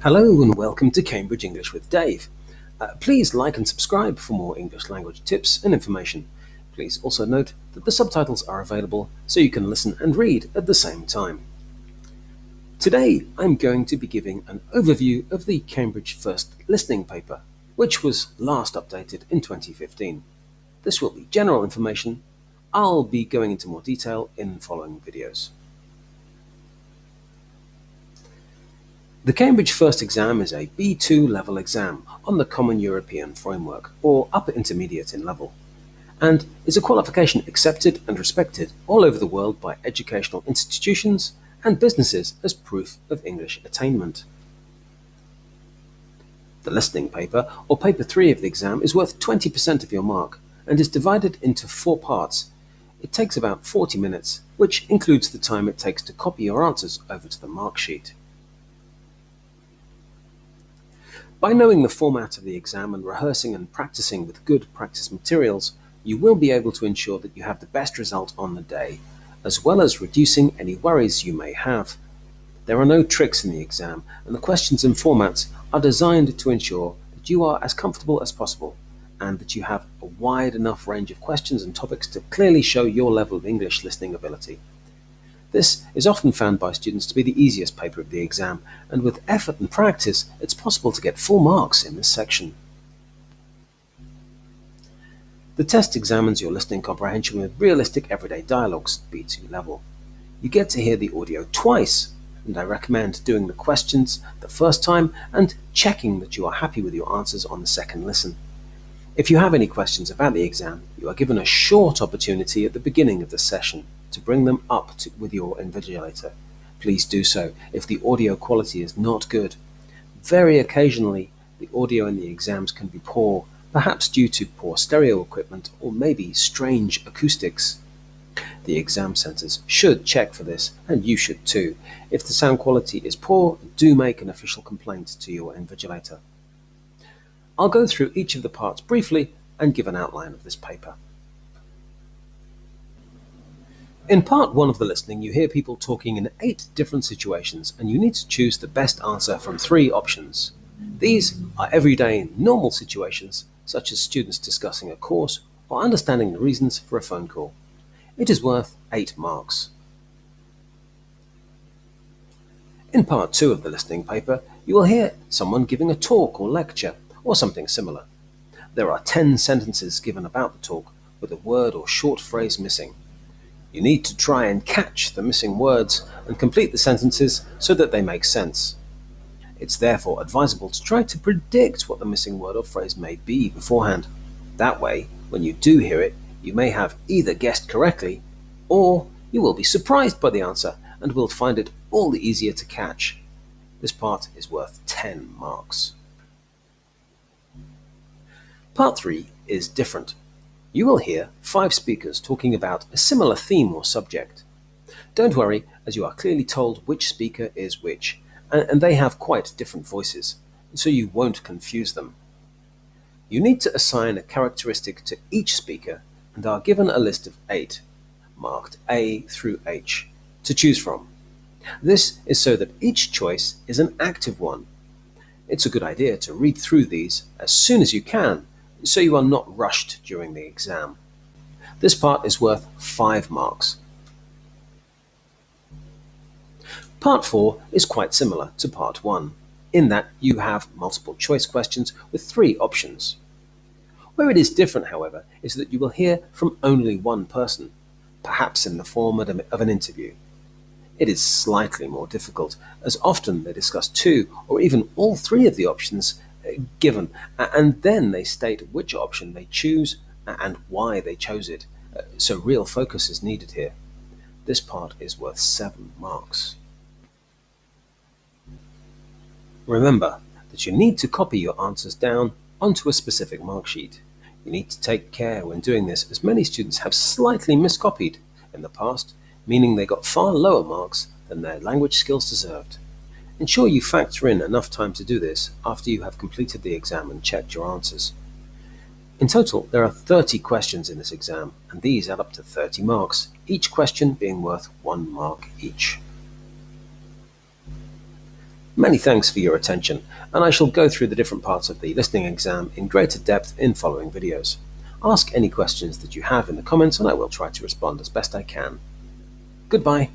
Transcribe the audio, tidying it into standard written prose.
Hello and welcome to Cambridge English with Dave. Please like and subscribe for more English language tips and information. Please also note that the subtitles are available so you can listen and read at the same time. Today I'm going to be giving an overview of the Cambridge First Listening paper, which was last updated in 2015. This will be general information. I'll be going into more detail in following videos. The Cambridge First exam is a B2 level exam on the Common European Framework, or upper intermediate in level, and is a qualification accepted and respected all over the world by educational institutions and businesses as proof of English attainment. The listening paper, or paper 3 of the exam, is worth 20% of your mark and is divided into 4 parts. It takes about 40 minutes, which includes the time it takes to copy your answers over to the mark sheet. By knowing the format of the exam and rehearsing and practicing with good practice materials, you will be able to ensure that you have the best result on the day, as well as reducing any worries you may have. There are no tricks in the exam, and the questions and formats are designed to ensure that you are as comfortable as possible, and that you have a wide enough range of questions and topics to clearly show your level of English listening ability. This is often found by students to be the easiest paper of the exam, and with effort and practice, it's possible to get full marks in this section. The test examines your listening comprehension with realistic everyday dialogues at B2 level. You get to hear the audio twice, and I recommend doing the questions the first time and checking that you are happy with your answers on the second listen. If you have any questions about the exam, you are given a short opportunity at the beginning of the session to bring them up with your invigilator. Please do so if the audio quality is not good. Very occasionally, the audio in the exams can be poor, perhaps due to poor stereo equipment or maybe strange acoustics. The exam centres should check for this, and you should too. If the sound quality is poor, do make an official complaint to your invigilator. I'll go through each of the parts briefly and give an outline of this paper. In part 1 of the listening, you hear people talking in 8 different situations, and you need to choose the best answer from 3 options. These are everyday, normal situations, such as students discussing a course or understanding the reasons for a phone call. It is worth 8 marks. In part 2 of the listening paper, you will hear someone giving a talk or lecture, or something similar. There are 10 sentences given about the talk, with a word or short phrase missing. You need to try and catch the missing words and complete the sentences so that they make sense. It's therefore advisable to try to predict what the missing word or phrase may be beforehand. That way, when you do hear it, you may have either guessed correctly, or you will be surprised by the answer and will find it all the easier to catch. This part is worth 10 marks. Part 3 is different. You will hear 5 speakers talking about a similar theme or subject. Don't worry, as you are clearly told which speaker is which, and they have quite different voices, so you won't confuse them. You need to assign a characteristic to each speaker and are given a list of 8, marked A through H, to choose from. This is so that each choice is an active one. It's a good idea to read through these as soon as you can, so you are not rushed during the exam. This part is worth 5 marks. Part 4 is quite similar to Part 1, in that you have multiple choice questions with 3 options. Where it is different, however, is that you will hear from only one person, perhaps in the form of an interview. It is slightly more difficult, as often they discuss 2 or even all 3 of the options given, and then they state which option they choose and why they chose it, so real focus is needed here. This part is worth 7 marks. Remember that you need to copy your answers down onto a specific mark sheet. You need to take care when doing this, as many students have slightly miscopied in the past, meaning they got far lower marks than their language skills deserved. Ensure you factor in enough time to do this after you have completed the exam and checked your answers. In total, there are 30 questions in this exam, and these add up to 30 marks, each question being worth 1 mark each. Many thanks for your attention, and I shall go through the different parts of the listening exam in greater depth in following videos. Ask any questions that you have in the comments and I will try to respond as best I can. Goodbye.